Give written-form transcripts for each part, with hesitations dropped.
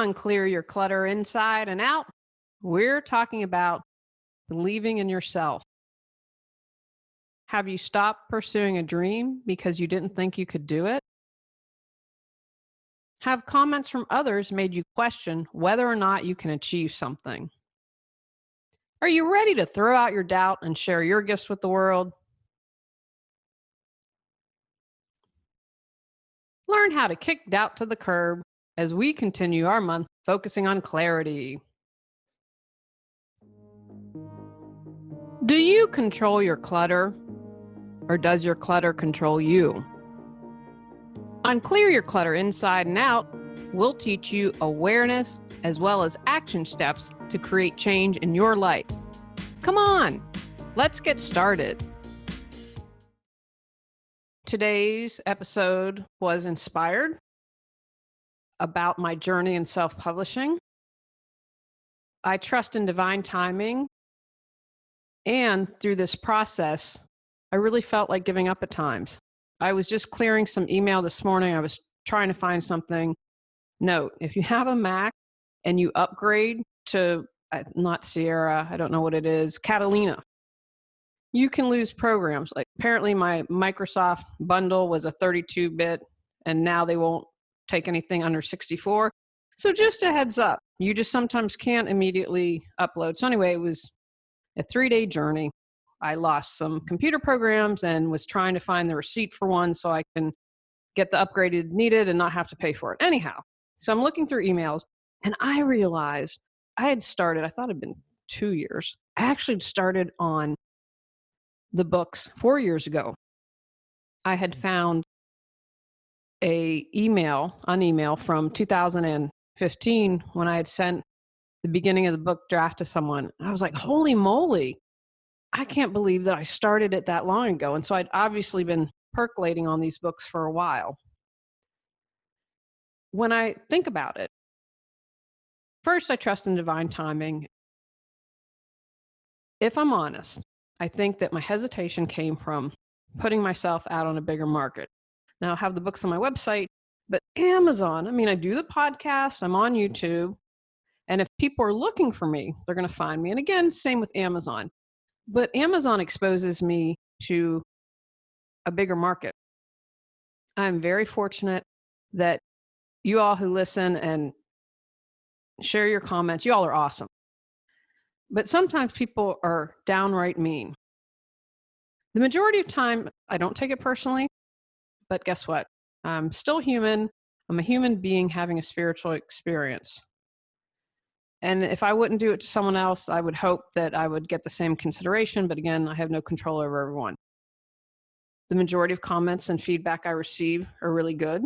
on Clear Your Clutter Inside and Out, we're talking about believing in yourself. Have you stopped pursuing a dream because you didn't think you could do it? Have comments from others made you question whether or not you can achieve something? Are you ready to throw out your doubt and share your gifts with the world? Learn how to kick doubt to the curb as we continue our month focusing on clarity. Do you control your clutter, or does your clutter control you? On Clear Your Clutter Inside and Out, we'll teach you awareness as well as action steps to create change in your life. Come on, let's get started. Today's episode was inspired about my journey in self-publishing. I trust in divine timing, and through this process, I really felt like giving up at times. I was just clearing some email this morning. I was trying to find something. Note, if you have a Mac and you upgrade to, not Sierra, I don't know what it is, Catalina, you can lose programs. Like apparently my Microsoft bundle was a 32-bit, and now they won't take anything under 64. So just a heads up, you just sometimes can't immediately upload. So anyway, it was a 3-day journey. I lost some computer programs and was trying to find the receipt for one so I can get the upgraded needed and not have to pay for it. Anyhow, so I'm looking through emails and I realized I had started, I thought it had been 2 years. I actually started on the books 4 years ago. I had found an email from 2015 when I had sent the beginning of the book draft to someone. I was like, holy moly, I can't believe that I started it that long ago. And so I'd obviously been percolating on these books for a while. When I think about it, first, I trust in divine timing. If I'm honest, I think that my hesitation came from putting myself out on a bigger market. Now I have the books on my website, but Amazon, I do the podcast, I'm on YouTube, and if people are looking for me, they're going to find me. And again, same with Amazon. But Amazon exposes me to a bigger market. I'm very fortunate that you all who listen and share your comments, you all are awesome. But sometimes people are downright mean. The majority of time, I don't take it personally, but guess what? I'm still human. I'm a human being having a spiritual experience. And if I wouldn't do it to someone else, I would hope that I would get the same consideration. But again, I have no control over everyone. The majority of comments and feedback I receive are really good.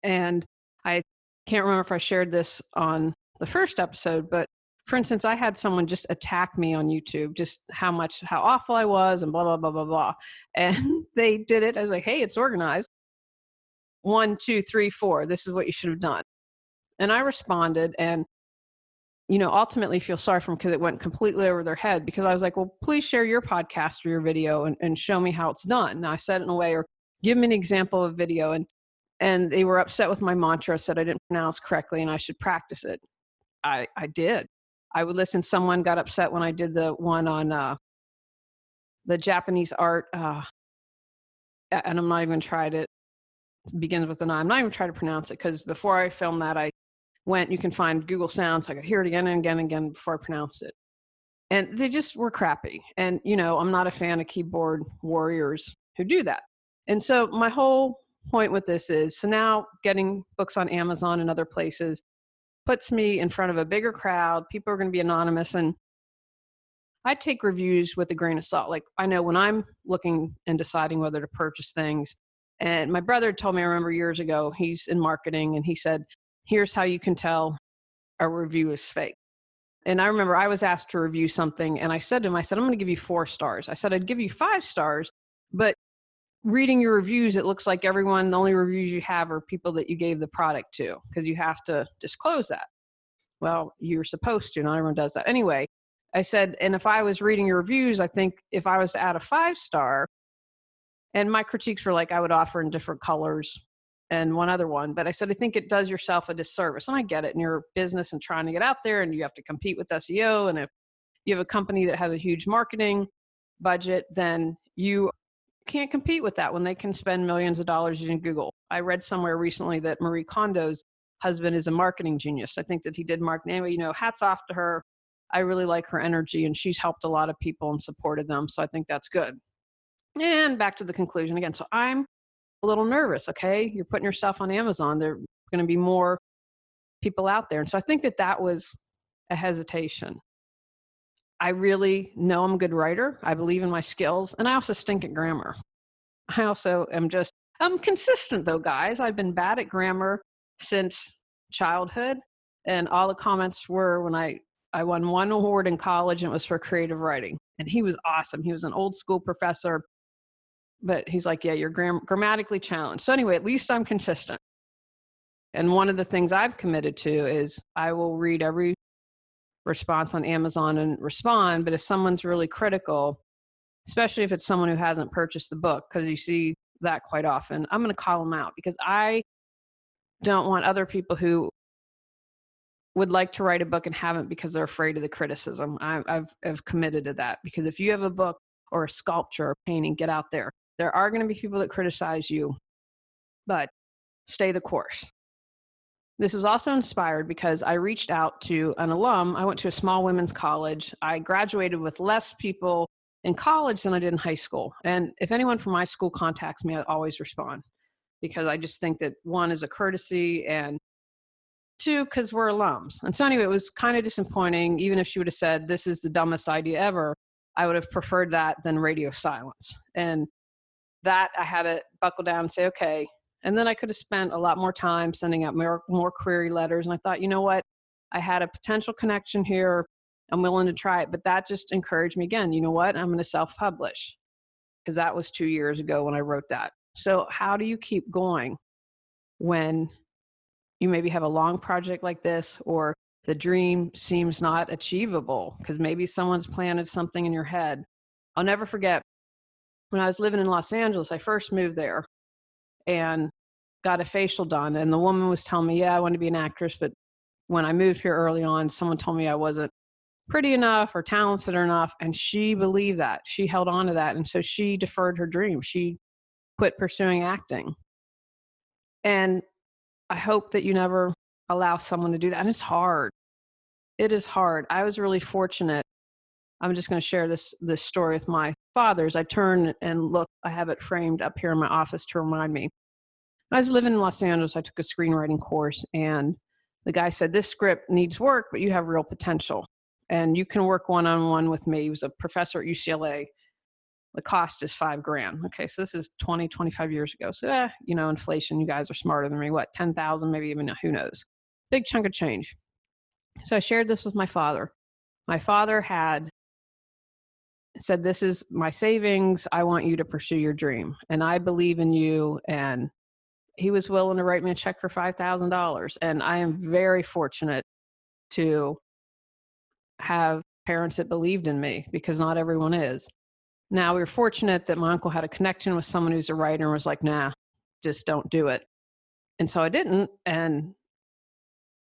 And I can't remember if I shared this on the first episode, but for instance, I had someone just attack me on YouTube, just how awful I was and blah, blah, blah, blah, blah. And they did it. I was like, hey, it's organized. 1, 2, 3, 4. This is what you should have done. And I responded and ultimately feel sorry for them because it went completely over their head, because I was like, well, please share your podcast or your video and show me how it's done. Now I said it in a way, or give me an example of video. And they were upset with my mantra, said I didn't pronounce correctly and I should practice it. I did. I would listen. Someone got upset when I did the one on the Japanese art. And I'm not even trying to, it begins with an I. I'm not even trying to pronounce it, because before I filmed that, you can find Google Sounds. So I could hear it again and again and again before I pronounced it. And they just were crappy. And, I'm not a fan of keyboard warriors who do that. And so my whole point with this is, so now getting books on Amazon and other places puts me in front of a bigger crowd. People are going to be anonymous. And I take reviews with a grain of salt. Like I know when I'm looking and deciding whether to purchase things. And my brother told me, I remember years ago, he's in marketing, and he said, here's how you can tell a review is fake. And I remember I was asked to review something, and I said to him, I'm going to give you 4 stars. I said, I'd give you 5 stars, but reading your reviews, it looks like the only reviews you have are people that you gave the product to, because you have to disclose that. Well, you're supposed to, not everyone does that. Anyway, I said, and if I was reading your reviews, I think if I was to add a 5-star, and my critiques were like, I would offer in different colors, and one other one. But I said, I think it does yourself a disservice. And I get it in your business and trying to get out there, and you have to compete with SEO. And if you have a company that has a huge marketing budget, then you can't compete with that when they can spend millions of dollars using Google. I read somewhere recently that Marie Kondo's husband is a marketing genius. I think that he did marketing. Anyway, hats off to her. I really like her energy, and she's helped a lot of people and supported them. So I think that's good. And back to the conclusion again. So I'm a little nervous. Okay. You're putting yourself on Amazon. There are going to be more people out there. And so I think that that was a hesitation. I really know I'm a good writer. I believe in my skills, and I also stink at grammar. I'm consistent though, guys. I've been bad at grammar since childhood, and all the comments were when I won one award in college, and it was for creative writing. And he was awesome. He was an old school professor, but he's like, yeah, you're grammatically challenged. So anyway, at least I'm consistent. And one of the things I've committed to is I will read every response on Amazon and respond. But if someone's really critical, especially if it's someone who hasn't purchased the book, because you see that quite often, I'm going to call them out, because I don't want other people who would like to write a book and haven't because they're afraid of the criticism. I've committed to that, because if you have a book or a sculpture or painting, get out there. There are going to be people that criticize you, but stay the course. This was also inspired because I reached out to an alum. I went to a small women's college. I graduated with less people in college than I did in high school. And if anyone from my school contacts me, I always respond, because I just think that one is a courtesy, and two, because we're alums. And so anyway, it was kind of disappointing. Even if she would have said, this is the dumbest idea ever, I would have preferred that than radio silence. And that I had to buckle down and say, okay. And then I could have spent a lot more time sending out more query letters. And I thought, you know what? I had a potential connection here. I'm willing to try it. But that just encouraged me again. You know what? I'm going to self-publish, because that was 2 years ago when I wrote that. So how do you keep going when you maybe have a long project like this, or the dream seems not achievable because maybe someone's planted something in your head? I'll never forget when I was living in Los Angeles, I first moved there and got a facial done. And the woman was telling me, yeah, I want to be an actress. But when I moved here early on, someone told me I wasn't pretty enough or talented enough. And she believed that. She held on to that. And so she deferred her dream. She quit pursuing acting. And I hope that you never allow someone to do that. And it's hard. It is hard. I was really fortunate. I'm just going to share this story with my father's. I turn and look, I have it framed up here in my office to remind me. When I was living in Los Angeles, I took a screenwriting course, and the guy said, this script needs work, but you have real potential, and you can work one-on-one with me. He was a professor at UCLA. The cost is $5,000. Okay, so this is 20, 25 years ago. So, inflation, you guys are smarter than me. What, 10,000, maybe even, who knows? Big chunk of change. So I shared this with my father. My father had said, this is my savings. I want you to pursue your dream, and I believe in you. And he was willing to write me a check for $5,000. And I am very fortunate to have parents that believed in me, because not everyone is. Now, we were fortunate that my uncle had a connection with someone who's a writer and was like, nah, just don't do it. And so I didn't. And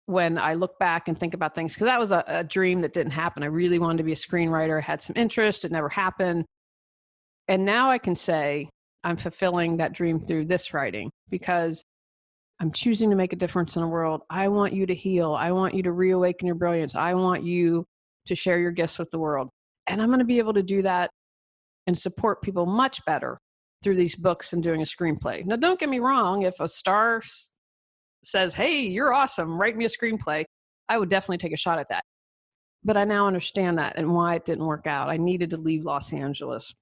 when I look back and think about things, because that was a dream that didn't happen. I really wanted to be a screenwriter. I had some interest. It never happened. And now I can say I'm fulfilling that dream through this writing, because I'm choosing to make a difference in the world. I want you to heal. I want you to reawaken your brilliance. I want you to share your gifts with the world. And I'm going to be able to do that and support people much better through these books and doing a screenplay. Now, don't get me wrong. If a star says, hey, you're awesome, write me a screenplay, I would definitely take a shot at that. But I now understand that and why it didn't work out. I needed to leave Los Angeles.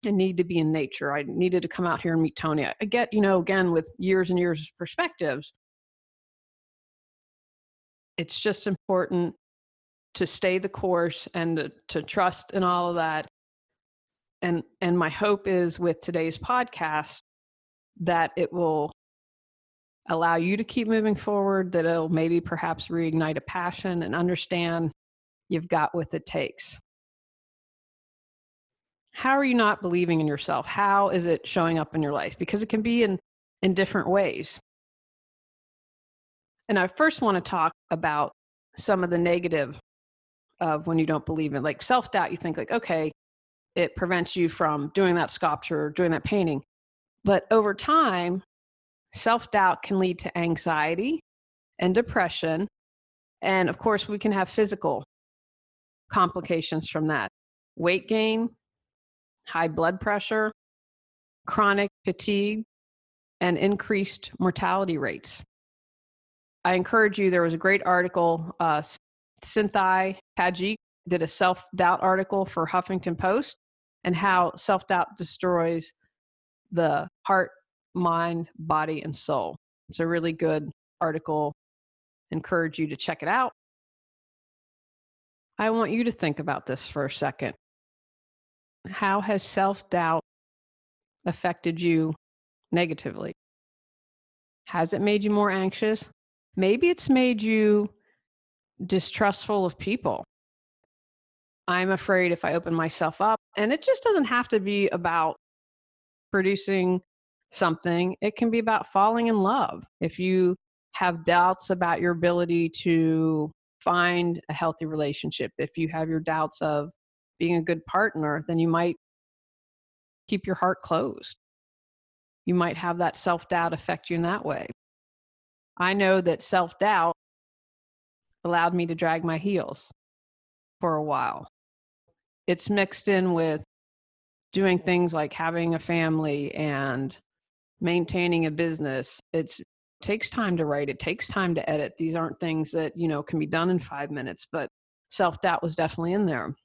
I needed to be in nature. I needed to come out here and meet Tony. I get, again, with years and years of perspectives, it's just important to stay the course and to trust in all of that. And my hope is with today's podcast that it will allow you to keep moving forward, that it'll maybe perhaps reignite a passion and understand you've got what it takes. How are you not believing in yourself? How is it showing up in your life? Because it can be in different ways. And I first want to talk about some of the negative of when you don't believe in, like self-doubt. You think like, okay, it prevents you from doing that sculpture, doing that painting. But over time, self-doubt can lead to anxiety and depression. And of course, we can have physical complications from that: weight gain, high blood pressure, chronic fatigue, and increased mortality rates. I encourage you, there was a great article, Cynthia Tajik did a self-doubt article for Huffington Post, and how self-doubt destroys the heart, mind, body, and soul. It's a really good article. Encourage you to check it out. I want you to think about this for a second. How has self-doubt affected you negatively? Has it made you more anxious? Maybe it's made you distrustful of people. I'm afraid if I open myself up, and it just doesn't have to be about producing something, it can be about falling in love. If you have doubts about your ability to find a healthy relationship, if you have your doubts of being a good partner, then you might keep your heart closed. You might have that self-doubt affect you in that way. I know that self-doubt allowed me to drag my heels for a while. It's mixed in with doing things like having a family and maintaining a business. It takes time to write. It takes time to edit. These aren't things that, can be done in 5 minutes, but self-doubt was definitely in there.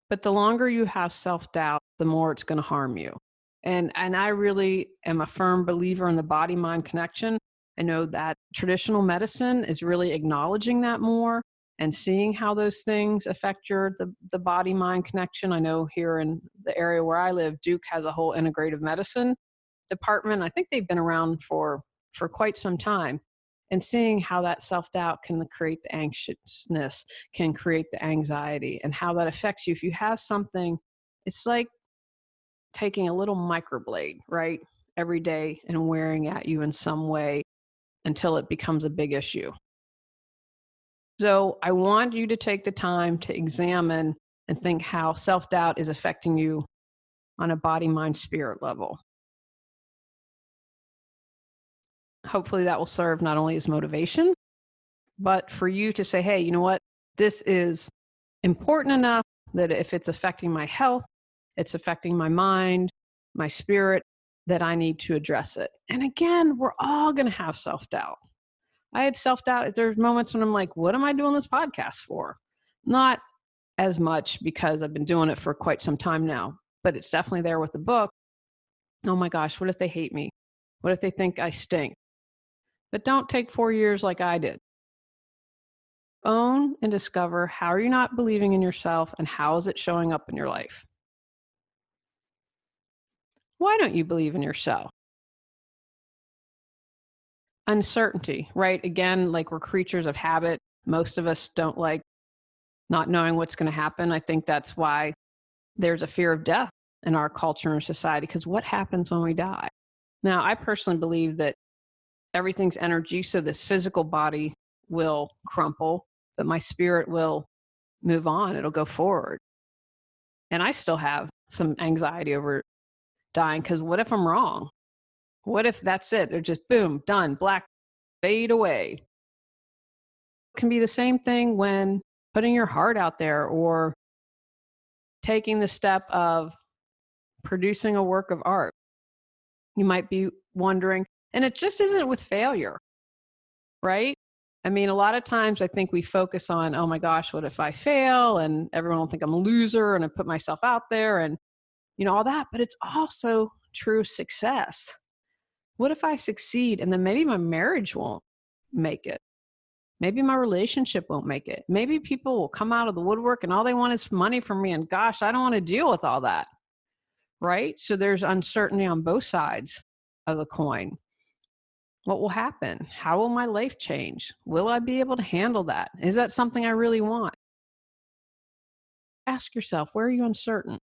But the longer you have self-doubt, the more it's going to harm you. And I really am a firm believer in the body-mind connection. I know that traditional medicine is really acknowledging that more and seeing how those things affect the body-mind connection. I know here in the area where I live, Duke has a whole integrative medicine department. I think they've been around for quite some time. And seeing how that self-doubt can create the anxiousness, can create the anxiety, and how that affects you. If you have something, it's like taking a little microblade, right, every day and wearing at you in some way until it becomes a big issue. So I want you to take the time to examine and think how self-doubt is affecting you on a body, mind, spirit level. Hopefully that will serve not only as motivation, but for you to say, hey, you know what? This is important enough that if it's affecting my health, it's affecting my mind, my spirit, that I need to address it. And again, we're all going to have self-doubt. I had self-doubt. There's moments when I'm like, what am I doing this podcast for? Not as much because I've been doing it for quite some time now, but it's definitely there with the book. Oh my gosh, what if they hate me? What if they think I stink? But don't take 4 years like I did. Own and discover how you're not believing in yourself and how is it showing up in your life. Why don't you believe in yourself? Uncertainty, right? Again, like we're creatures of habit. Most of us don't like not knowing what's going to happen. I think that's why there's a fear of death in our culture and society, because what happens when we die? Now, I personally believe that everything's energy, so this physical body will crumple, but my spirit will move on. It'll go forward. And I still have some anxiety over dying, because what if I'm wrong? What if that's it? They're just boom, done, black, fade away. It can be the same thing when putting your heart out there or taking the step of producing a work of art. You might be wondering, and it just isn't with failure, right? I mean, a lot of times I think we focus on, oh my gosh, what if I fail? And everyone will think I'm a loser and I put myself out there and, all that. But it's also true success. What if I succeed and then maybe my marriage won't make it? Maybe my relationship won't make it. Maybe people will come out of the woodwork and all they want is money from me. And gosh, I don't want to deal with all that. Right? So there's uncertainty on both sides of the coin. What will happen? How will my life change? Will I be able to handle that? Is that something I really want? Ask yourself, where are you uncertain?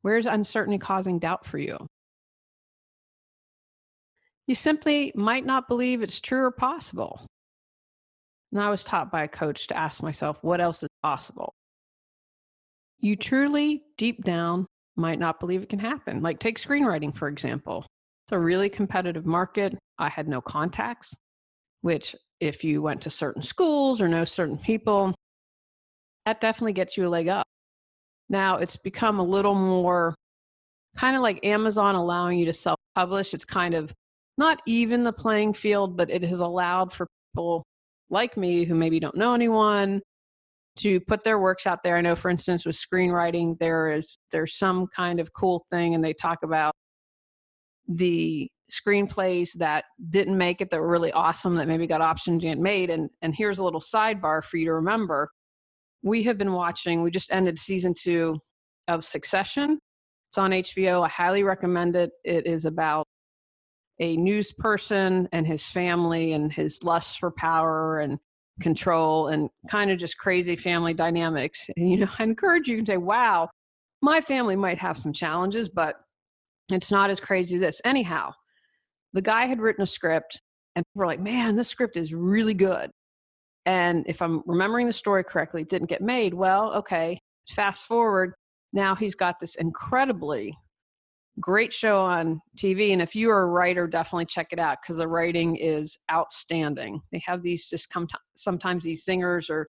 Where is uncertainty causing doubt for you? You simply might not believe it's true or possible. And I was taught by a coach to ask myself, what else is possible? You truly, deep down, might not believe it can happen. Like, take screenwriting, for example. It's a really competitive market. I had no contacts, which, if you went to certain schools or know certain people, that definitely gets you a leg up. Now, it's become a little more kind of like Amazon allowing you to self publish. It's kind of not even the playing field, but it has allowed for people like me who maybe don't know anyone to put their works out there. I know, for instance, with screenwriting, there's some kind of cool thing, and they talk about the screenplays that didn't make it that were really awesome that maybe got optioned to get made. And here's a little sidebar for you to remember. We have been watching, we just ended season 2 of Succession. It's on HBO. I highly recommend it. It is about a news person and his family and his lust for power and control and kind of just crazy family dynamics. And, I encourage you to say, wow, my family might have some challenges, but it's not as crazy as this. Anyhow, the guy had written a script and people were like, man, this script is really good. And if I'm remembering the story correctly, it didn't get made. Well, okay, fast forward. Now he's got this incredibly great show on TV. And if you are a writer, definitely check it out because the writing is outstanding. They have these just sometimes these singers, or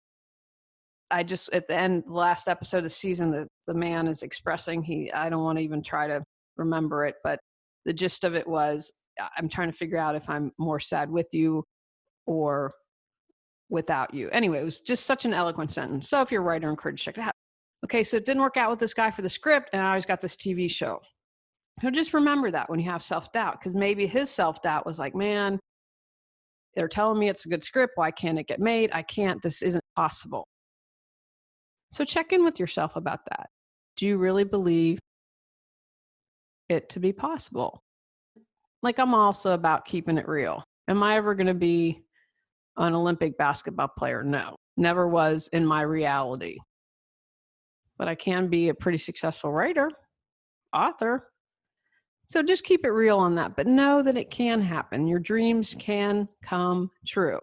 I just, at the end, the last episode of the season, the man is expressing, I don't want to even try to remember it, but the gist of it was, I'm trying to figure out if I'm more sad with you or without you. Anyway, it was just such an eloquent sentence. So if you're a writer, I encourage you to check it out. Okay, so it didn't work out with this guy for the script, and I always got this TV show. So just remember that when you have self-doubt, because maybe his self-doubt was like, man, they're telling me it's a good script. Why can't it get made? I can't. This isn't possible. So check in with yourself about that. Do you really believe it to be possible? Like, I'm also about keeping it real. Am I ever going to be an Olympic basketball player? No, never was in my reality. But I can be a pretty successful writer, author. So just keep it real on that, but know that it can happen. Your dreams can come true.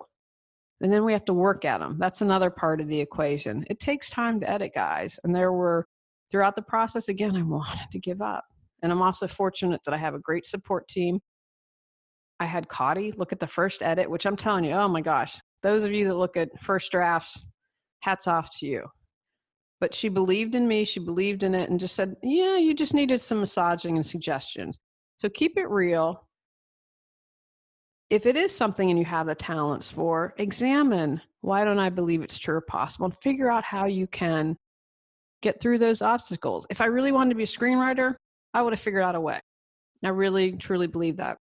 And then we have to work at them. That's another part of the equation. It takes time to edit, guys. And throughout the process, again, I wanted to give up. And I'm also fortunate that I have a great support team. I had Cotty look at the first edit, which I'm telling you, oh my gosh, those of you that look at first drafts, hats off to you. But she believed in me, she believed in it, and just said, yeah, you just needed some massaging and suggestions. So keep it real. If it is something and you have the talents for, examine, why don't I believe it's true or possible, and figure out how you can get through those obstacles. If I really wanted to be a screenwriter, I would have figured out a way. I really, truly believe that.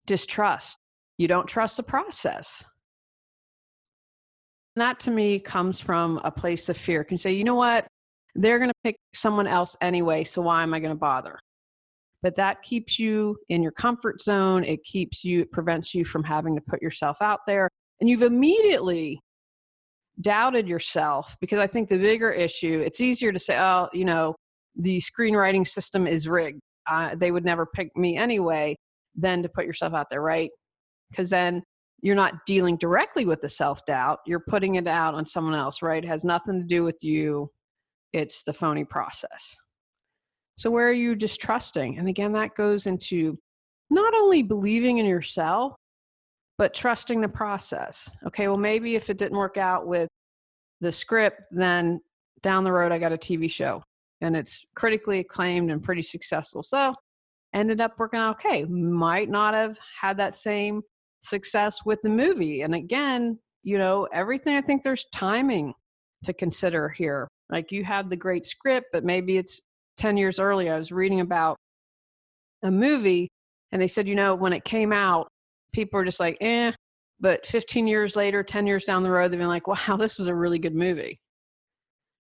Distrust. You don't trust the process. And that to me comes from a place of fear. You can say, you know what? They're going to pick someone else anyway, so why am I going to bother? But that keeps you in your comfort zone. It prevents you from having to put yourself out there. And you've immediately doubted yourself, because I think the bigger issue, it's easier to say, oh, the screenwriting system is rigged. They would never pick me anyway, than to put yourself out there, right? Because then you're not dealing directly with the self-doubt. You're putting it out on someone else, right? It has nothing to do with you. It's the phony process. So where are you distrusting? And again, that goes into not only believing in yourself, but trusting the process. Okay, well, maybe if it didn't work out with the script, then down the road, I got a TV show and it's critically acclaimed and pretty successful. So ended up working out okay. Might not have had that same success with the movie. And again, everything, I think there's timing to consider here. Like, you have the great script, but maybe it's 10 years earlier. I was reading about a movie and they said, when it came out, people were just like, but 15 years later, 10 years down the road, they've been like, wow, this was a really good movie.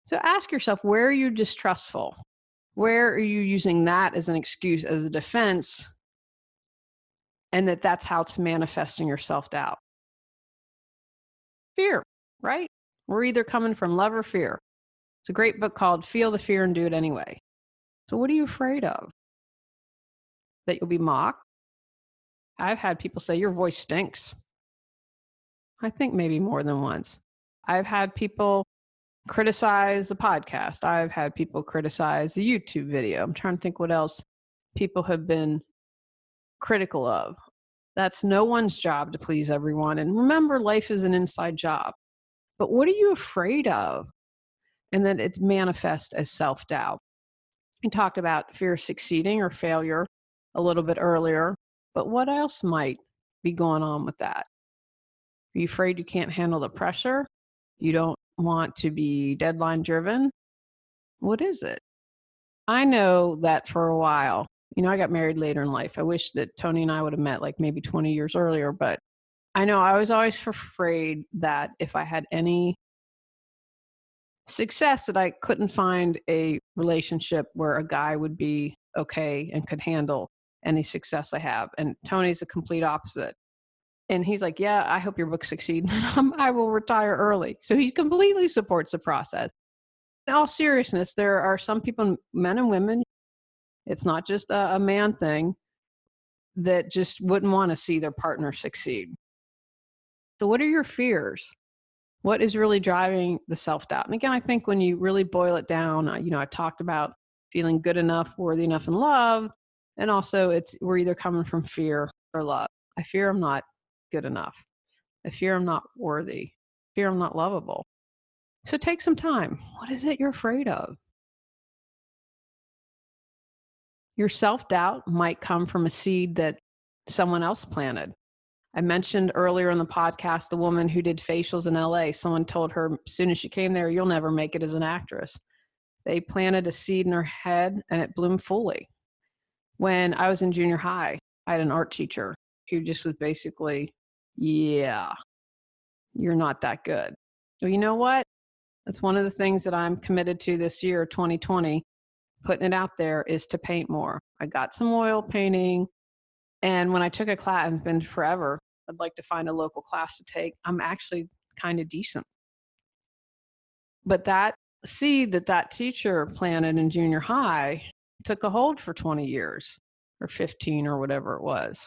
So ask yourself, where are you distrustful? Where are you using that as an excuse, as a defense, and that's how it's manifesting your self-doubt? Fear, right? We're either coming from love or fear. It's a great book called Feel the Fear and Do It Anyway. So what are you afraid of? That you'll be mocked? I've had people say, your voice stinks. I think maybe more than once. I've had people criticize the podcast. I've had people criticize the YouTube video. I'm trying to think what else people have been critical of. That's no one's job to please everyone. And remember, life is an inside job. But what are you afraid of? And then it's manifest as self-doubt. We talked about fear of succeeding or failure a little bit earlier, but what else might be going on with that? Are you afraid you can't handle the pressure? You don't want to be deadline driven? What is it? I know that for a while, I got married later in life. I wish that Tony and I would have met like maybe 20 years earlier, but I know I was always afraid that if I had any success, that I couldn't find a relationship where a guy would be okay and could handle any success I have. And Tony's the complete opposite. And he's like, yeah, I hope your book succeeds. I will retire early. So he completely supports the process. In all seriousness, there are some people, men and women, it's not just a man thing, that just wouldn't want to see their partner succeed. So what are your fears? What is really driving the self-doubt? And again, I think when you really boil it down, I talked about feeling good enough, worthy enough, and loved. And also we're either coming from fear or love. I fear I'm not good enough. I fear I'm not worthy. I fear I'm not lovable. So take some time. What is it you're afraid of? Your self-doubt might come from a seed that someone else planted. I mentioned earlier in the podcast the woman who did facials in LA. Someone told her as soon as she came there, you'll never make it as an actress. They planted a seed in her head and it bloomed fully. When I was in junior high, I had an art teacher who just was basically, yeah, you're not that good. Well, you know what? That's one of the things that I'm committed to this year, 2020, putting it out there, is to paint more. I got some oil painting. And when I took a class, it's been forever, I'd like to find a local class to take. I'm actually kind of decent. But that seed that teacher planted in junior high took a hold for 20 years or 15 or whatever it was.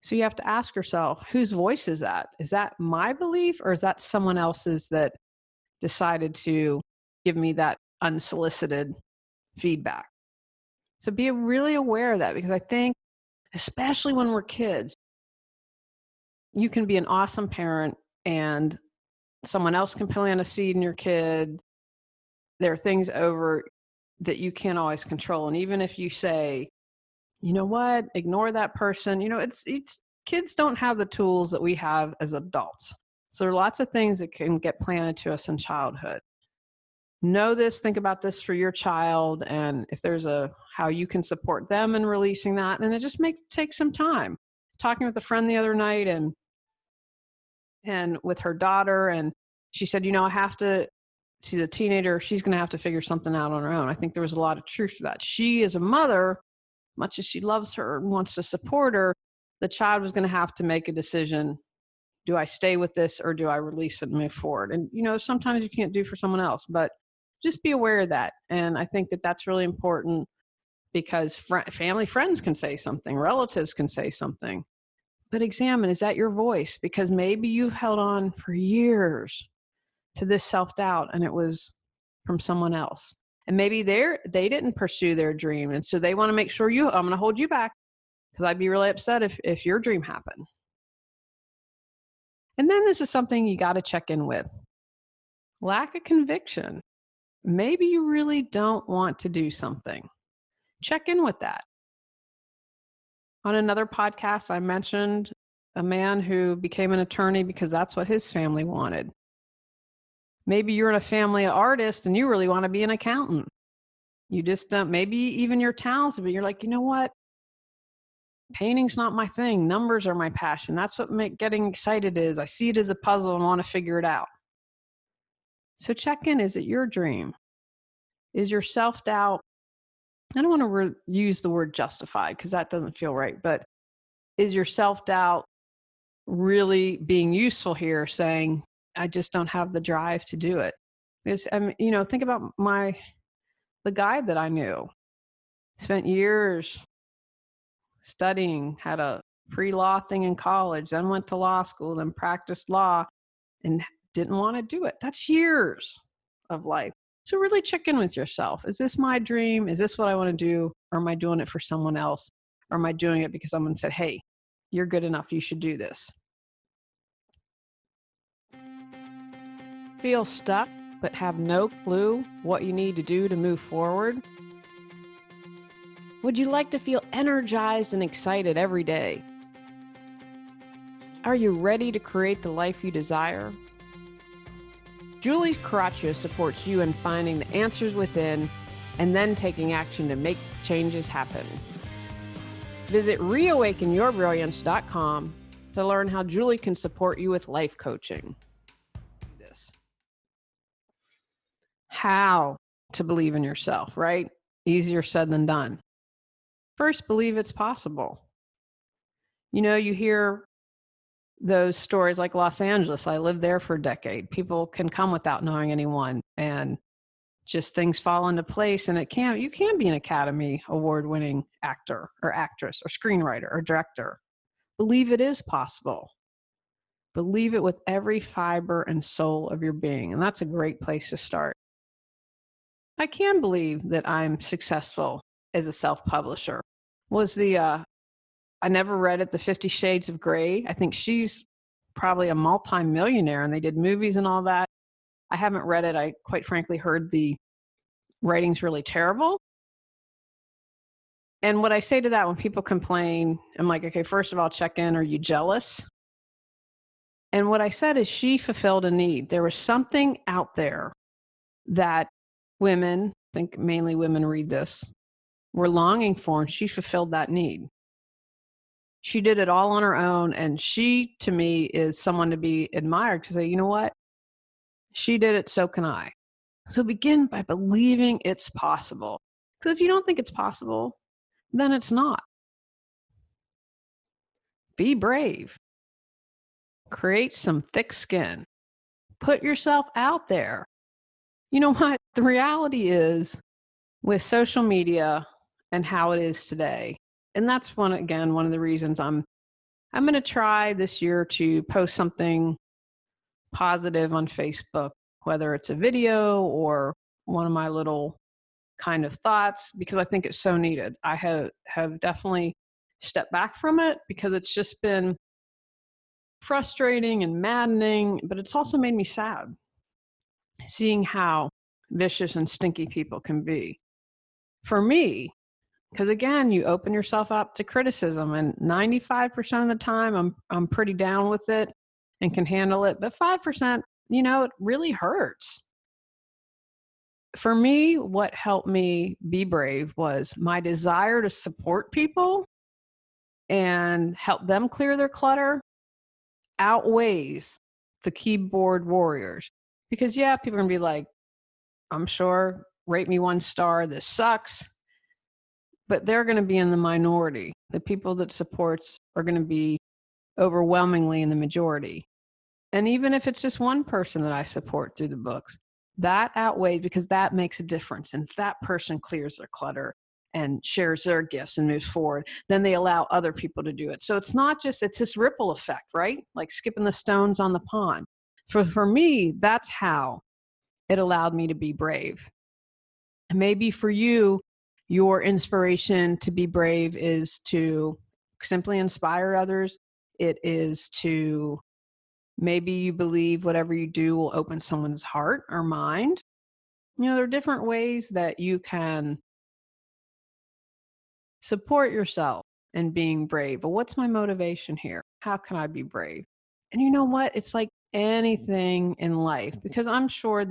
So you have to ask yourself, whose voice is that? Is that my belief, or is that someone else's that decided to give me that unsolicited feedback? So be really aware of that, because I think, especially when we're kids, you can be an awesome parent and someone else can plant a seed in your kid. There are things over that you can't always control. And even if you say, you know what, ignore that person, it's kids don't have the tools that we have as adults. So there are lots of things that can get planted to us in childhood. Know this, think about this for your child, and if there's how you can support them in releasing that, and it just take some time. Talking with a friend the other night and with her daughter, and she said, she's a teenager, she's going to have to figure something out on her own. I think there was a lot of truth to that. She, as a mother, much as she loves her and wants to support her, the child was going to have to make a decision. Do I stay with this, or do I release it and move forward? And, sometimes you can't do for someone else, but just be aware of that. And I think that that's really important, because family, friends can say something, relatives can say something, but examine, is that your voice? Because maybe you've held on for years to this self-doubt and it was from someone else. And maybe they didn't pursue their dream. And so they want to make sure I'm going to hold you back, because I'd be really upset if your dream happened. And then this is something you got to check in with. Lack of conviction. Maybe you really don't want to do something. Check in with that. On another podcast, I mentioned a man who became an attorney because that's what his family wanted. Maybe you're in a family of artists and you really want to be an accountant. You just don't, maybe even you're talented, but you're like, you know what? Painting's not my thing. Numbers are my passion. That's what getting excited is. I see it as a puzzle and want to figure it out. So check in. Is it your dream? Is your self-doubt, I don't want to use the word justified because that doesn't feel right, but is your self-doubt really being useful here, saying, I just don't have the drive to do it? Because, think about the guy that I knew, spent years studying, had a pre-law thing in college, then went to law school, then practiced law and didn't want to do it. That's years of life. So really check in with yourself. Is this my dream? Is this what I want to do? Or am I doing it for someone else? Or am I doing it because someone said, hey, you're good enough, you should do this? Feel stuck, but have no clue what you need to do to move forward? Would you like to feel energized and excited every day? Are you ready to create the life you desire? Julie Coraccio supports you in finding the answers within and then taking action to make changes happen. Visit reawakenyourbrilliance.com to learn how Julie can support you with life coaching. How to believe in yourself, right? Easier said than done. First, believe it's possible. You know, you hear those stories like Los Angeles. I lived there for a decade. People can come without knowing anyone and just things fall into place. And you can be an Academy Award-winning actor or actress or screenwriter or director. Believe it is possible. Believe it with every fiber and soul of your being. And that's a great place to start. I can believe that I'm successful as a self-publisher. I never read it, The 50 Shades of Grey. I think she's probably a multi-millionaire and they did movies and all that. I haven't read it. I quite frankly heard the writing's really terrible. And what I say to that when people complain, I'm like, okay, first of all, check in. Are you jealous? And what I said is she fulfilled a need. There was something out there that women, I think mainly women read this, were longing for, and she fulfilled that need. She did it all on her own, and she, to me, is someone to be admired to say, you know what? She did it, so can I. So begin by believing it's possible. Because if you don't think it's possible, then it's not. Be brave. Create some thick skin. Put yourself out there. You know what? The reality is, with social media and how it is today, and that's one of the reasons I'm going to try this year to post something positive on Facebook, whether it's a video or one of my little kind of thoughts, because I think it's so needed. I have definitely stepped back from it because it's just been frustrating and maddening, but it's also made me sad seeing how vicious and stinky people can be. For me, because again, you open yourself up to criticism, and 95% of the time I'm pretty down with it and can handle it, but 5%, it really hurts. For me, what helped me be brave was my desire to support people and help them clear their clutter outweighs the keyboard warriors. Because people are gonna be like, I'm sure, rate me 1 star, this sucks. But they're going to be in the minority. The people that supports are going to be overwhelmingly in the majority. And even if it's just one person that I support through the books, that outweighs, because that makes a difference. And if that person clears their clutter and shares their gifts and moves forward, then they allow other people to do it. So it's this ripple effect, right? Like skipping the stones on the pond. For me, that's how it allowed me to be brave. And maybe for you, your inspiration to be brave is to simply inspire others. It is to, maybe you believe whatever you do will open someone's heart or mind. There are different ways that you can support yourself in being brave. But what's my motivation here? How can I be brave? And you know what? It's like anything in life, because I'm sure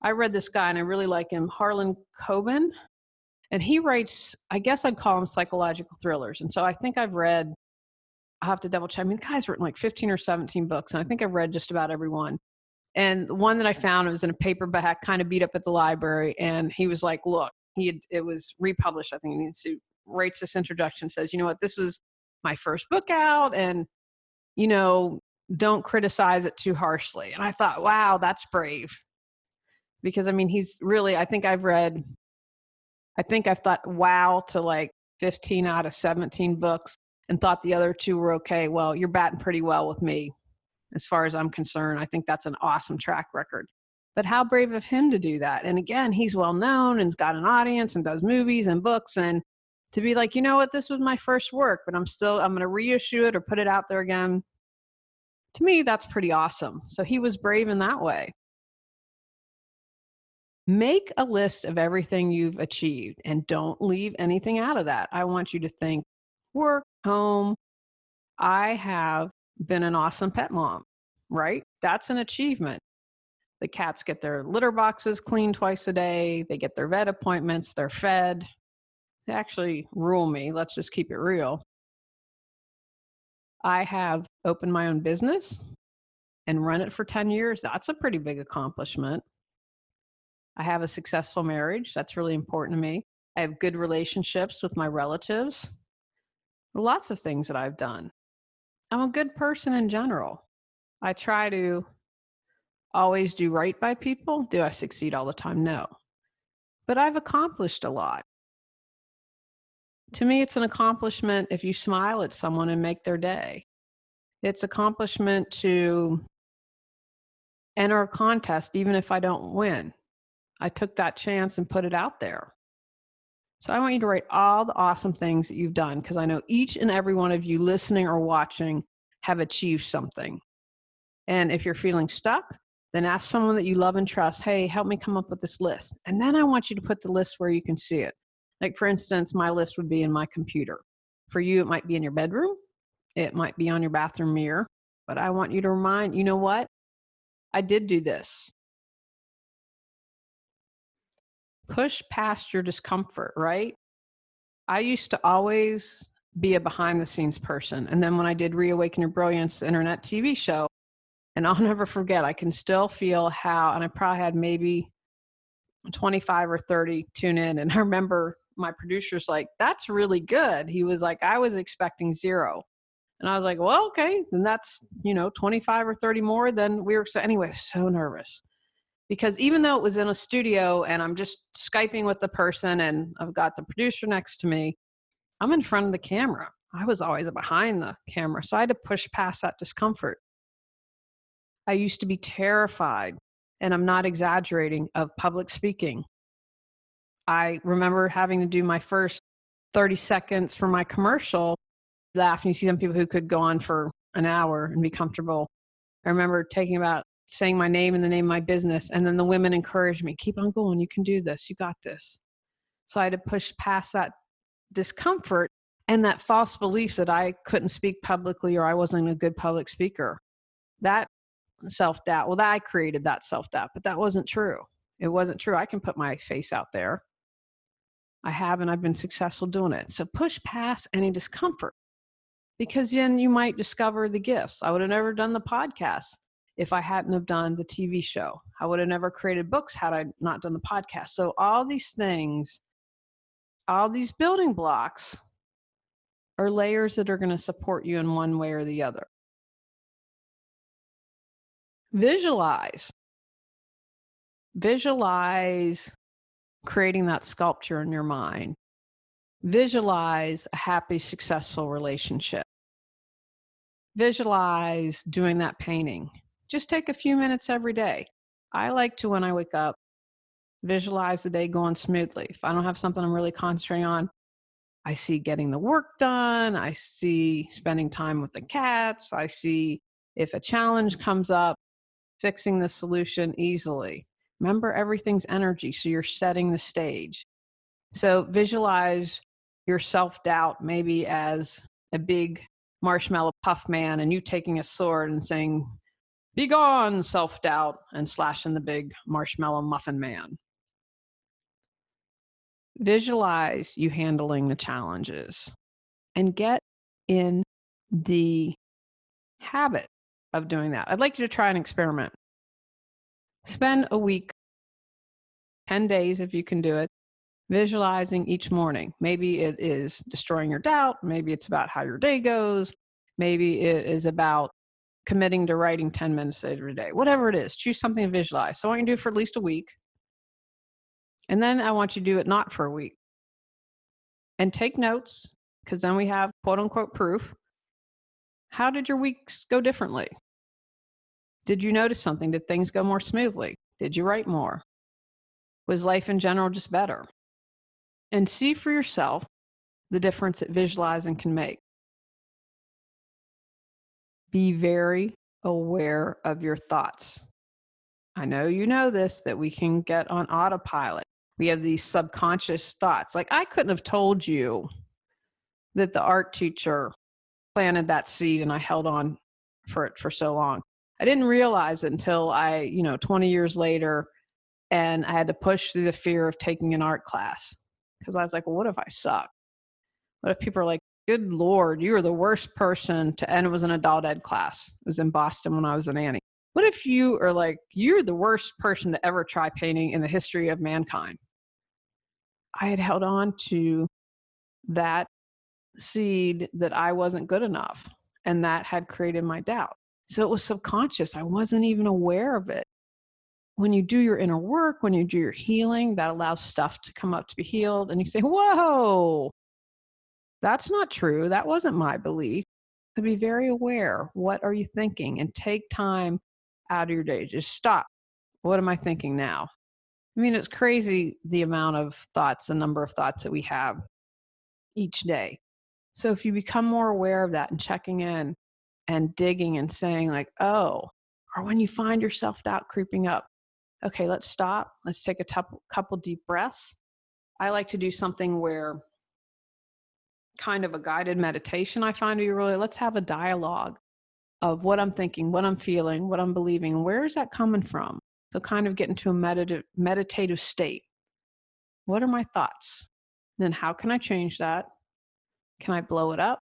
I read this guy and I really like him, Harlan Coben. And he writes, I guess I'd call them psychological thrillers. And so I think I'll have to double check. I mean, the guy's written like 15 or 17 books, and I think I've read just about every one. And the one that I found was in a paperback, kind of beat up at the library. And he was like, look, it was republished. I think he writes this introduction, says, you know what, this was my first book out, and, don't criticize it too harshly. And I thought, wow, that's brave. Because I mean, he's really, I think I've thought wow to like 15 out of 17 books and thought the other 2 were okay. Well, you're batting pretty well with me as far as I'm concerned. I think that's an awesome track record. But how brave of him to do that. And again, he's well known and's got an audience and does movies and books. And to be like, you know what, this was my first work, but I'm going to reissue it or put it out there again. To me, that's pretty awesome. So he was brave in that way. Make a list of everything you've achieved and don't leave anything out of that. I want you to think work, home. I have been an awesome pet mom, right? That's an achievement. The cats get their litter boxes cleaned twice a day. They get their vet appointments. They're fed. They actually rule me. Let's just keep it real. I have opened my own business and run it for 10 years. That's a pretty big accomplishment. I have a successful marriage. That's really important to me. I have good relationships with my relatives. Lots of things that I've done. I'm a good person in general. I try to always do right by people. Do I succeed all the time? No. But I've accomplished a lot. To me, it's an accomplishment if you smile at someone and make their day. It's accomplishment to enter a contest, even if I don't win. I took that chance and put it out there. So I want you to write all the awesome things that you've done, because I know each and every one of you listening or watching have achieved something. And if you're feeling stuck, then ask someone that you love and trust, hey, help me come up with this list. And then I want you to put the list where you can see it. Like, for instance, my list would be in my computer. For you, it might be in your bedroom. It might be on your bathroom mirror. But I want you to remind, you know what? I did do this. Push past your discomfort, right? I used to always be a behind the scenes person. And then when I did Reawaken Your Brilliance internet TV show, and I'll never forget, I can still feel how, and I probably had maybe 25 or 30 tune in. And I remember my producer's like, that's really good. He was like, I was expecting 0. And I was like, well, okay, then that's, 25 or 30 more than we were. So anyway, so nervous. Because even though it was in a studio and I'm just Skyping with the person and I've got the producer next to me, I'm in front of the camera. I was always behind the camera. So I had to push past that discomfort. I used to be terrified, and I'm not exaggerating, of public speaking. I remember having to do my first 30 seconds for my commercial. Laugh, and you see some people who could go on for an hour and be comfortable. I remember saying my name and the name of my business, and then the women encouraged me, keep on going, you can do this, you got this. So I had to push past that discomfort and that false belief that I couldn't speak publicly or I wasn't a good public speaker. That self-doubt, well, I created that self-doubt, but that wasn't true. It wasn't true. I can put my face out there. I have, and I've been successful doing it. So push past any discomfort, because then you might discover the gifts. I would have never done the podcast if I hadn't have done the TV show. I would have never created books had I not done the podcast. So all these things, all these building blocks are layers that are going to support you in one way or the other. Visualize creating that sculpture in your mind. Visualize a happy, successful relationship. Visualize doing that painting. Just take a few minutes every day. I like to, when I wake up, visualize the day going smoothly. If I don't have something I'm really concentrating on, I see getting the work done. I see spending time with the cats. I see if a challenge comes up, fixing the solution easily. Remember, everything's energy, so you're setting the stage. So visualize your self-doubt maybe as a big marshmallow puff man and you taking a sword and saying, "Be gone, self-doubt," and slashing the big marshmallow muffin man. Visualize you handling the challenges and get in the habit of doing that. I'd like you to try an experiment. Spend a week, 10 days if you can do it, visualizing each morning. Maybe it is destroying your doubt. Maybe it's about how your day goes. Maybe it is about committing to writing 10 minutes every day. Whatever it is, choose something to visualize. So I want you to do it for at least a week. And then I want you to do it not for a week. and take notes, because then we have quote unquote proof. How did your weeks go differently? Did you notice something? Did things go more smoothly? Did you write more? Was life in general just better? And see for yourself the difference that visualizing can make. Be very aware of your thoughts. I know you know this, that we can get on autopilot. We have these subconscious thoughts. Like, I couldn't have told you that the art teacher planted that seed and I held on for it for so long. I didn't realize it until 20 years later, and I had to push through the fear of taking an art class, because I was like, well, what if I suck? What if people are like, good Lord, you are the worst person to, and it was an adult ed class. It was in Boston when I was a nanny. What if you are like, you're the worst person to ever try painting in the history of mankind? I had held on to that seed that I wasn't good enough, and that had created my doubt. So it was subconscious. I wasn't even aware of it. When you do your inner work, when you do your healing, that allows stuff to come up to be healed. And you say, whoa, that's not true. That wasn't my belief. To be very aware. What are you thinking? And take time out of your day. Just stop. What am I thinking now? I mean, it's crazy the amount of thoughts, the number of thoughts that we have each day. So if you become more aware of that and checking in and digging and saying like, oh, or when you find your self-doubt creeping up, okay, let's stop. Let's take a couple deep breaths. I like to do something where kind of a guided meditation, I find to be really, let's have a dialogue of what I'm thinking, what I'm feeling, what I'm believing, where is that coming from? So kind of get into a meditative state. What are my thoughts? Then how can I change that? Can I blow it up?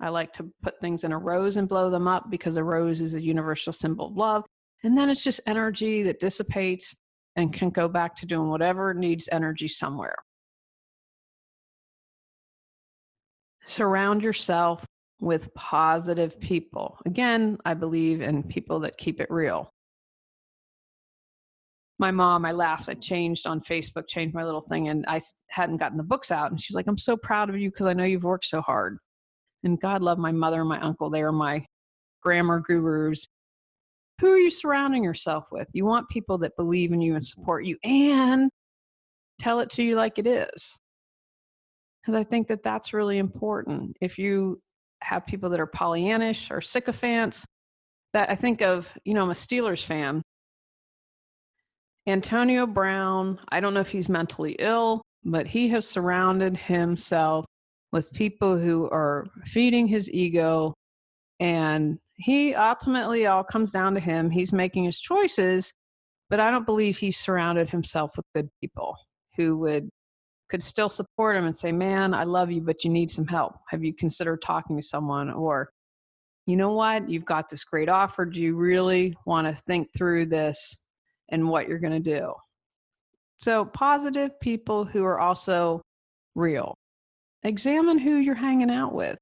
I like to put things in a rose and blow them up, because a rose is a universal symbol of love. And then it's just energy that dissipates and can go back to doing whatever needs energy somewhere. Surround yourself with positive people. Again, I believe in people that keep it real. My mom, I laughed, I changed on Facebook, changed my little thing, and I hadn't gotten the books out. And she's like, I'm so proud of you because I know you've worked so hard. And God love my mother and my uncle. They are my grammar gurus. Who are you surrounding yourself with? You want people that believe in you and support you and tell it to you like it is. Because I think that that's really important. If you have people that are Pollyannish or sycophants, that I think of, I'm a Steelers fan. Antonio Brown, I don't know if he's mentally ill, but he has surrounded himself with people who are feeding his ego. And he ultimately, all comes down to him. He's making his choices, but I don't believe he's surrounded himself with good people who could still support him and say, man, I love you, but you need some help. Have you considered talking to someone? Or, you know what? You've got this great offer. Do you really want to think through this and what you're going to do? So positive people who are also real. Examine who you're hanging out with.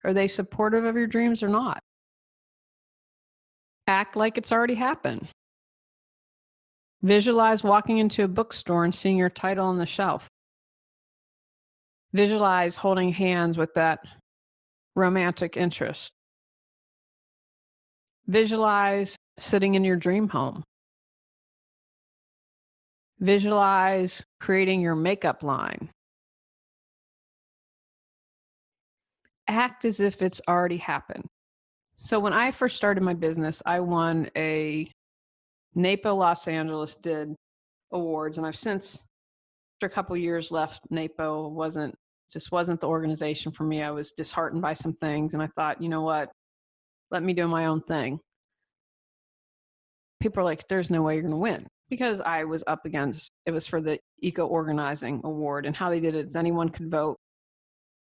Are they supportive of your dreams or not? Act like it's already happened. Visualize walking into a bookstore and seeing your title on the shelf. Visualize holding hands with that romantic interest. Visualize sitting in your dream home. Visualize creating your makeup line. Act as if it's already happened. So when I first started my business, I won a NAPO Los Angeles did awards, and I've since, after a couple years, left NAPO. Wasn't the organization for me. I was disheartened by some things, and I thought, you know what, let me do my own thing. People are like, there's no way you're going to win, because I was up against, it was for the Eco Organizing Award, and how they did it is anyone could vote.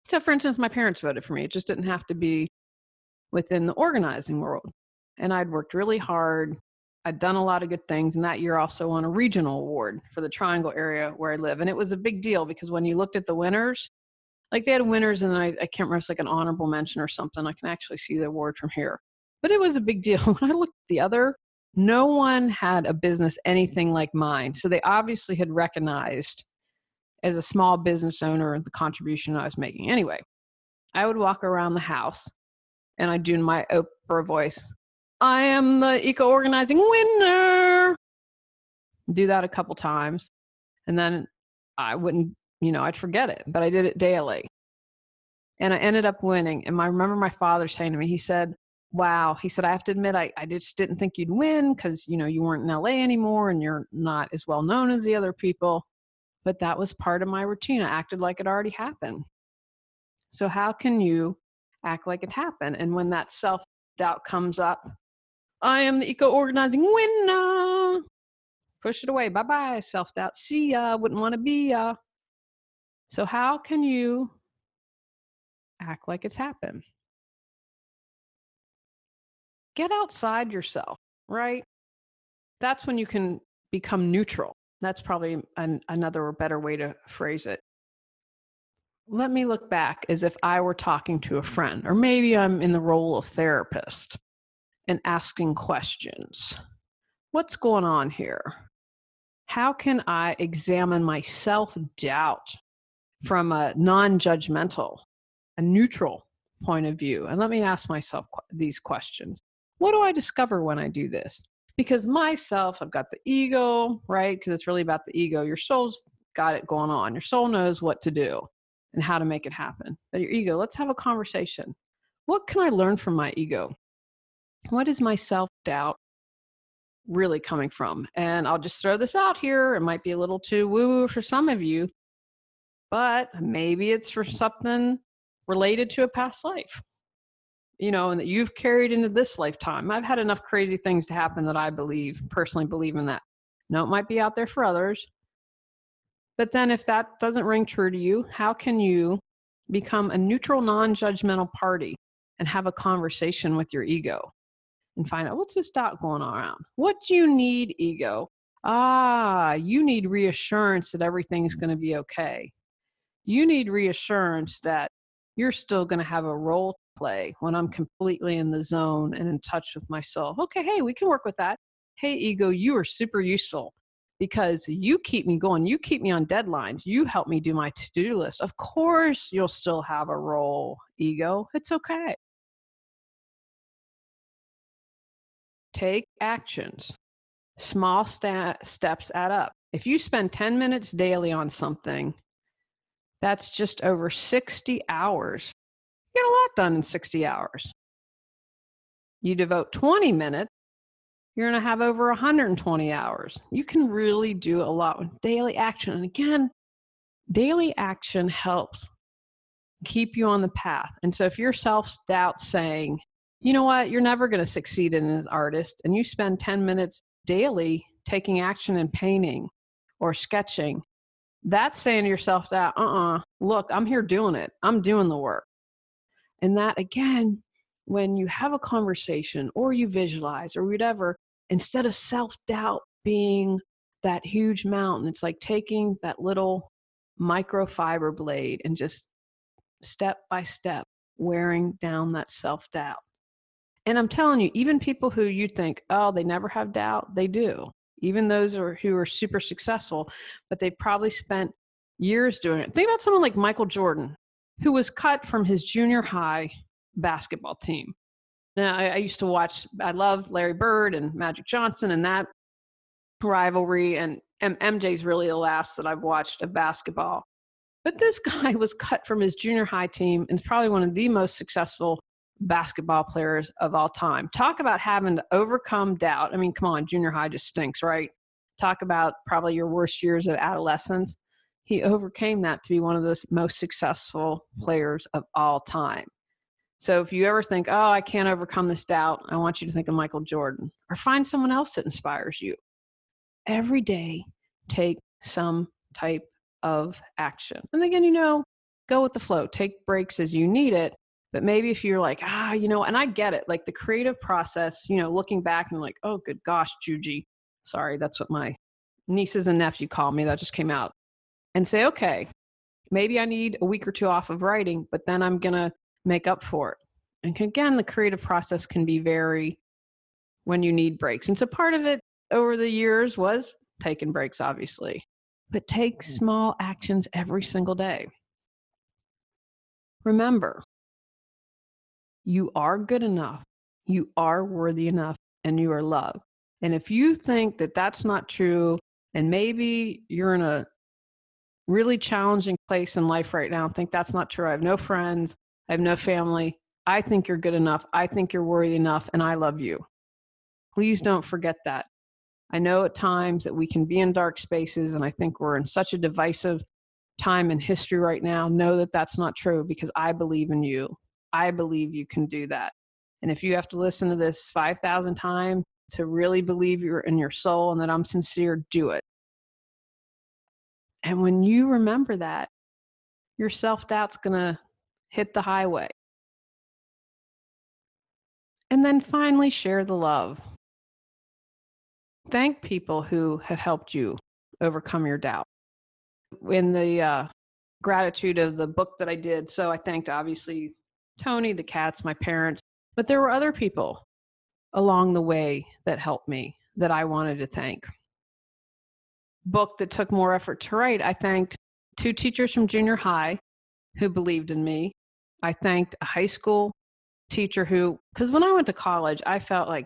So for instance, my parents voted for me. It just didn't have to be within the organizing world. And I'd worked really hard. I'd done a lot of good things. And that year also won a regional award for the Triangle area where I live. And it was a big deal, because when you looked at the winners, like they had winners, and then I can't remember, it's like an honorable mention or something. I can actually see the award from here. But it was a big deal. When I looked at the other, no one had a business anything like mine. So they obviously had recognized as a small business owner, the contribution I was making. Anyway, I would walk around the house and I'd do my Oprah voice. I am the eco-organizing winner. Do that a couple times. And then I wouldn't, I'd forget it, but I did it daily. And I ended up winning. And I remember my father saying to me, he said, wow, he said, I have to admit, I just didn't think you'd win because, you weren't in LA anymore and you're not as well known as the other people. But that was part of my routine. I acted like it already happened. So how can you act like it happened? And when that self-doubt comes up, I am the eco-organizing winner. Push it away. Bye-bye, self-doubt. See ya. Wouldn't want to be ya. So how can you act like it's happened? Get outside yourself, right? That's when you can become neutral. That's probably another or better way to phrase it. Let me look back as if I were talking to a friend, or maybe I'm in the role of therapist and asking questions. What's going on here? How can I examine my self-doubt from a non-judgmental, a neutral point of view? And let me ask myself these questions. What do I discover when I do this? Because myself, I've got the ego, right? Because it's really about the ego. Your soul's got it going on. Your soul knows what to do and how to make it happen. But your ego, let's have a conversation. What can I learn from my ego? What is my self-doubt really coming from? And I'll just throw this out here. It might be a little too woo-woo for some of you, but maybe it's for something related to a past life, and that you've carried into this lifetime. I've had enough crazy things to happen that I personally believe in that. Now, it might be out there for others. But then if that doesn't ring true to you, how can you become a neutral, non-judgmental party and have a conversation with your ego and find out, what's this doubt going around? What do you need, ego? You need reassurance that everything's going to be okay. You need reassurance that you're still going to have a role to play when I'm completely in the zone and in touch with my soul. Okay, hey, we can work with that. Hey, ego, you are super useful because you keep me going. You keep me on deadlines. You help me do my to-do list. Of course, you'll still have a role, ego. It's okay. Take actions. Small steps add up. If you spend 10 minutes daily on something, that's just over 60 hours. You get a lot done in 60 hours. You devote 20 minutes, you're going to have over 120 hours. You can really do a lot with daily action. And again, daily action helps keep you on the path. And so if your self-doubt saying, you know what, you're never going to succeed as an artist, and you spend 10 minutes daily taking action in painting or sketching, that's saying to yourself that, look, I'm here doing it. I'm doing the work. And that, again, when you have a conversation or you visualize or whatever, instead of self-doubt being that huge mountain, it's like taking that little microfiber blade and just step by step wearing down that self-doubt. And I'm telling you, even people who you think, they never have doubt, they do. Even those who are super successful, but they probably spent years doing it. Think about someone like Michael Jordan, who was cut from his junior high basketball team. Now, I used to watch, I loved Larry Bird and Magic Johnson and that rivalry, and MJ's really the last that I've watched of basketball. But this guy was cut from his junior high team and is probably one of the most successful basketball players of all time. Talk about having to overcome doubt. I mean, come on, junior high just stinks, right? Talk about probably your worst years of adolescence. He overcame that to be one of the most successful players of all time. So if you ever think, I can't overcome this doubt, I want you to think of Michael Jordan, or find someone else that inspires you. Every day, take some type of action. And again, go with the flow. Take breaks as you need it. But maybe if you're like, and I get it, like the creative process, looking back and like, oh, good gosh, Juji. Sorry, that's what my nieces and nephew call me. That just came out. And say, okay, maybe I need a week or two off of writing, but then I'm going to make up for it. And again, the creative process can be very when you need breaks. And so part of it over the years was taking breaks, obviously. but take small actions every single day. Remember, you are good enough, you are worthy enough, and you are loved. And if you think that that's not true, and maybe you're in a really challenging place in life right now and think that's not true, I have no friends, I have no family, I think you're good enough, I think you're worthy enough, and I love you. Please don't forget that. I know at times that we can be in dark spaces, and I think we're in such a divisive time in history right now. Know that that's not true, because I believe in you. I believe you can do that. And if you have to listen to this 5,000 times to really believe you're in your soul and that I'm sincere, do it. And when you remember that, your self-doubt's going to hit the highway. And then finally, share the love. Thank people who have helped you overcome your doubt. In the gratitude of the book that I did, so I thanked obviously Tony, the cats, my parents, but there were other people along the way that helped me that I wanted to thank. Book that took more effort to write, I thanked 2 teachers from junior high who believed in me. I thanked a high school teacher who, because when I went to college, I felt like,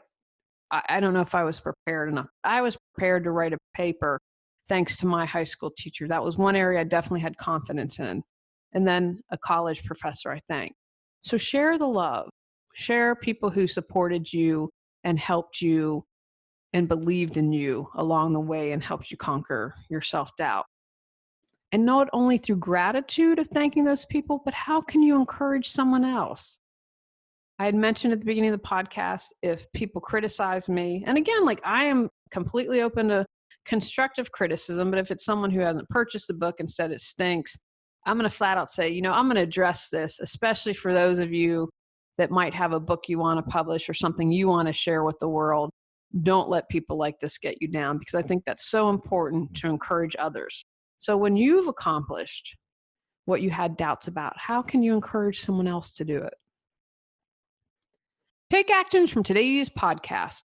I don't know if I was prepared enough. I was prepared to write a paper thanks to my high school teacher. That was one area I definitely had confidence in. And then a college professor, I thanked. So share the love. Share people who supported you and helped you and believed in you along the way and helped you conquer your self-doubt. And not only through gratitude of thanking those people, but how can you encourage someone else? I had mentioned at the beginning of the podcast, if people criticize me, and again, like I am completely open to constructive criticism, but if it's someone who hasn't purchased the book and said it stinks, I'm going to flat out say, I'm going to address this, especially for those of you that might have a book you want to publish or something you want to share with the world. Don't let people like this get you down, because I think that's so important to encourage others. So when you've accomplished what you had doubts about, how can you encourage someone else to do it? Take actions from today's podcast.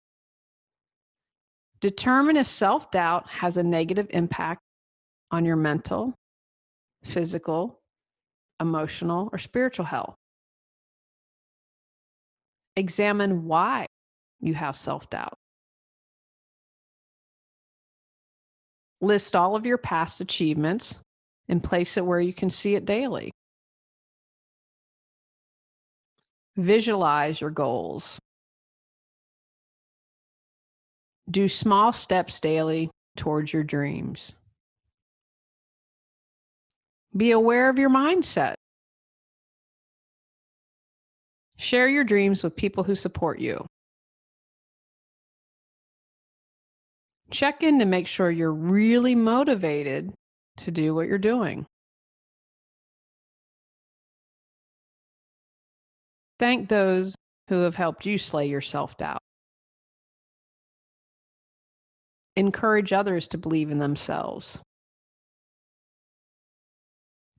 Determine if self-doubt has a negative impact on your mental, physical, emotional, or spiritual health. Examine why you have self-doubt. List all of your past achievements and place it where you can see it daily. Visualize your goals. Do small steps daily towards your dreams. Be aware of your mindset. Share your dreams with people who support you. Check in to make sure you're really motivated to do what you're doing. Thank those who have helped you slay your self-doubt. Encourage others to believe in themselves.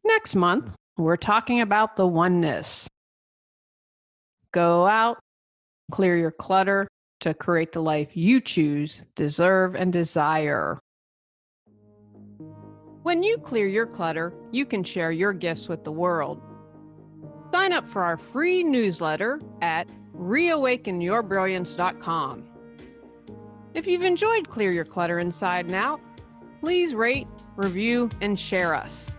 Next month, we're talking about the oneness. Go out, clear your clutter to create the life you choose, deserve, and desire. When you clear your clutter, you can share your gifts with the world. Sign up for our free newsletter at reawakenyourbrilliance.com. If you've enjoyed Clear Your Clutter Inside and Out, please rate, review, and share us.